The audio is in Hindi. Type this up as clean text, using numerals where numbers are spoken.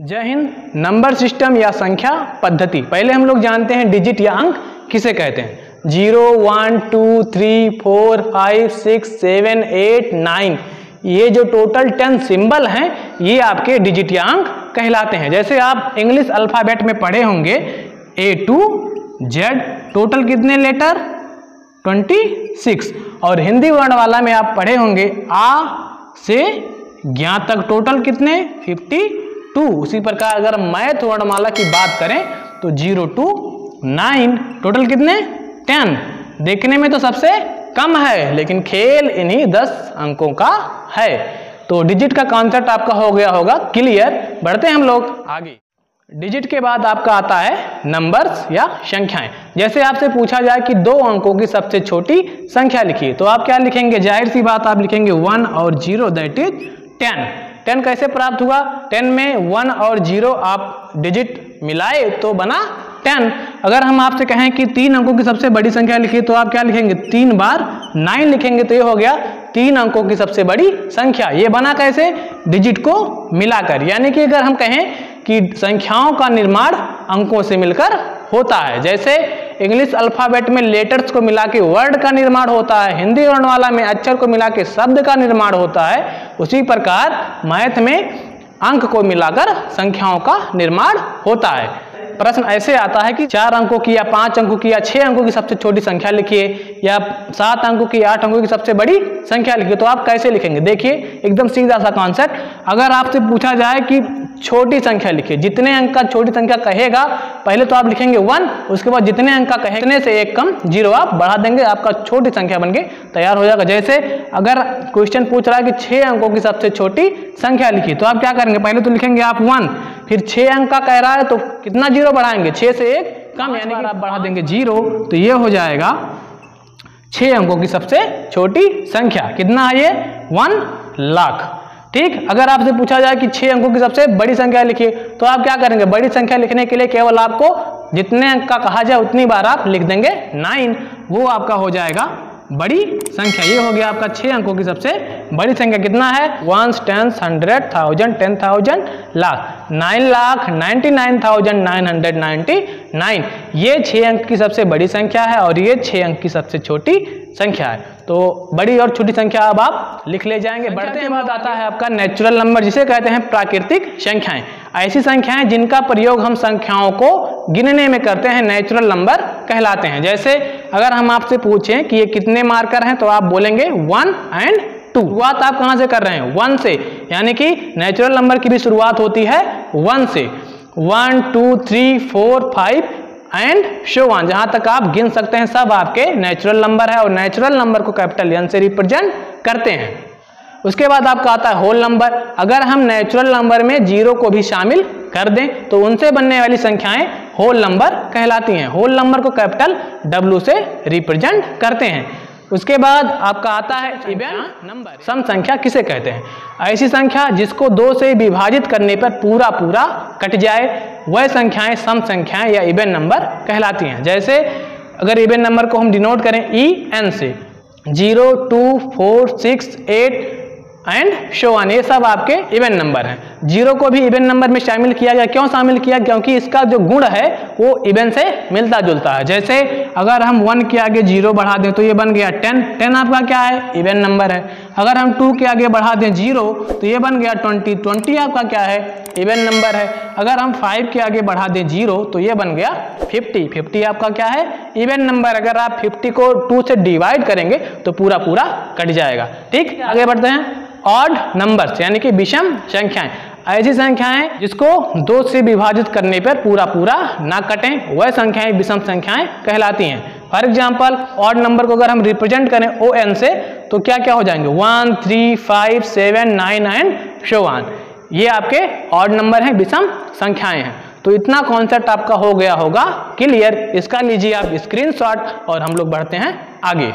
जय हिंद। नंबर सिस्टम या संख्या पद्धति, पहले हम लोग जानते हैं डिजिट या अंक किसे कहते हैं। 0 1 2 3 4 5 6 7 8 9 ये जो टोटल 10 सिंबल हैं ये आपके डिजिट या अंक कहलाते हैं। जैसे आप इंग्लिश अल्फाबेट में पढ़े होंगे A to Z, टोटल कितने लेटर 26, और हिंदी वर्णमाला में आप पढ़े होंगे आ से ज्ञा तक टोटल कितने 52। उसी प्रकार अगर मैथ वर्णमाला की बात करें तो 0 to 9 टोटल कितने 10। देखने में तो सबसे कम है लेकिन खेल इन्हीं 10 अंकों का है। तो डिजिट का कॉन्सेप्ट आपका हो गया होगा क्लियर। बढ़ते हैं हम लोग आगे। डिजिट के बाद आपका आता है नंबर्स या संख्याएं। जैसे आपसे पूछा जाए कि 2 अंकों की सबसे छोटी संख्या लिखिए तो आप क्या लिखेंगे, जाहिर सी बात आप लिखेंगे 1 और 0 दैट इज 10। 10 कैसे प्राप्त हुआ, 10 में 1 और 0 आप डिजिट मिलाए तो बना 10। अगर हम आपसे कहें कि 3 अंकों की सबसे बड़ी संख्या लिखिए तो आप क्या लिखेंगे, 3 बार 9 लिखेंगे तो ये हो गया 3 अंकों की सबसे बड़ी संख्या। ये बना कैसे, डिजिट को मिलाकर। यानी कि अगर हम कहें कि संख्याओं का निर्माण अंकों से मिलकर होता है, जैसे इंग्लिश अल्फाबेट में लेटर्स को मिला के वर्ड का निर्माण होता है, हिंदी वर्णमाला में अक्षर को मिला के शब्द का निर्माण होता है, उसी प्रकार मैथ में अंक को मिलाकर संख्याओं का निर्माण होता है। प्रश्न ऐसे आता है कि 4 अंकों की या 5 अंकों की या 6 अंकों की सबसे छोटी संख्या लिखिए या 7 अंकों की 8 अंकों की सबसे बड़ी संख्या लिखिए, तो आप कैसे लिखेंगे। देखिए एकदम सीधा सा कॉन्सेप्ट। अगर आपसे पूछा जाए कि छोटी संख्या लिखिए, जितने अंक का छोटी संख्या कहेगा पहले तो आप लिखेंगे 1, उसके बाद जितने अंक का कहेगा उतने से एक कम 0 आप बढ़ा देंगे, आपका छोटी संख्या बन के तैयार हो जाएगा। जैसे अगर क्वेश्चन पूछ रहा है कि 6 अंकों की सबसे छोटी संख्या लिखिए तो आप क्या करेंगे, पहले तो लिखेंगे आप 1, फिर 6 अंक का कह रहा है तो कितना 0 बढ़ाएंगे, 6 से एक कम, यानी कि आप बढ़ा देंगे 0, तो ये हो जाएगा 6 अंकों की सबसे छोटी संख्या। कितना है ये 1 लाख। ठीक। अगर आपसे पूछा जाए कि 6 अंकों की सबसे बड़ी संख्या लिखिए तो आप क्या करेंगे, बड़ी संख्या लिखने के लिए केवल आपको जितने अंक का कहा जाए उतनी बार आप लिख देंगे 9, वो आपका हो जाएगा बड़ी संख्या। ये हो गया आपका 6 अंकों की सबसे बड़ी संख्या। कितना है 1 10 100 1000 10,000 लाख 9,99,999। ये 6 अंक की सबसे बड़ी संख्या है और ये 6 अंक की सबसे छोटी संख्या है। तो बड़ी और छोटी संख्या अब आप लिख ले जाएंगे। बढ़ते हैं, बाद आता है आपका नेचुरल नंबर, जिसे कहते हैं प्राकृतिक संख्याएं। ऐसी संख्याएं जिनका प्रयोग हम संख्याओं को गिनने में करते हैं नेचुरल नंबर कहलाते हैं। जैसे अगर हम आपसे पूछें कि ये कितने मार्कर हैं तो आप बोलेंगे 1 और 2। शुरुआत आप कहां से कर रहे हैं, 1 से, यानी कि नेचुरल नंबर की भी शुरुआत होती है 1 से। 1 2 3 4 5 एंड शो ऑन, जहां तक आप गिन सकते हैं सब आपके नेचुरल नंबर है और नेचुरल नंबर को कैपिटल N से रिप्रेजेंट करते हैं। उसके बाद आपका आता है होल नंबर। अगर हम नेचुरल नंबर में 0 को भी शामिल कर दें तो उनसे बनने वाली संख्याएं होल नंबर कहलाती हैं। होल नंबर को कैपिटल W से रिप्रेजेंट करते हैं। उसके बाद आपका आता है इवन नंबर। सम संख्या किसे कहते हैं, ऐसी संख्या जिसको 2 से विभाजित करने पर पूरा पूरा कट जाए, वह संख्याएं सम संख्याएं या इवन नंबर कहलाती हैं। जैसे अगर इवन नंबर को हम डिनोट करें EN से, 0 2 4 6 8 एंड शो ऑन, ये सब आपके इवन नंबर हैं। 0 को भी इवन नंबर में शामिल किया गया। क्यों शामिल किया, क्योंकि इसका जो गुण है वो इवन से मिलता जुलता है। जैसे अगर हम 1 के आगे 0 बढ़ा दें तो ये बन गया 10, 10 आपका क्या है, इवन नंबर है। अगर हम 2 के आगे बढ़ा दें 0 तो ये बन गया 20, 20 आपका क्या है, इवन नंबर है। अगर हम 5 के आगे बढ़ा दें 0 तो ये बन गया 50, 50 आपका क्या है, इवन नंबर। अगर आप 50 को 2 से डिवाइड करेंगे तो पूरा पूरा कट जाएगा। ठीक, आगे बढ़ते हैं। ऑड नंबर्स यानी कि विषम संख्याएं, ऐसी संख्याएं जिसको 2 से विभाजित करने पर पूरा पूरा ना कटें, वह संख्याएं विषम संख्याएं कहलाती हैं। फॉर एग्जांपल ऑड नंबर को अगर हम रिप्रेजेंट करें ON से तो क्या क्या हो जाएंगे, 1 3 5 7 9 एंड शो ऑन, ये आपके ऑड नंबर हैं, विषम संख्याएं हैं। तो इतना कॉन्सेप्ट आपका हो गया होगा क्लियर। इसका लीजिए आप स्क्रीनशॉट और हम लोग बढ़ते हैं आगे।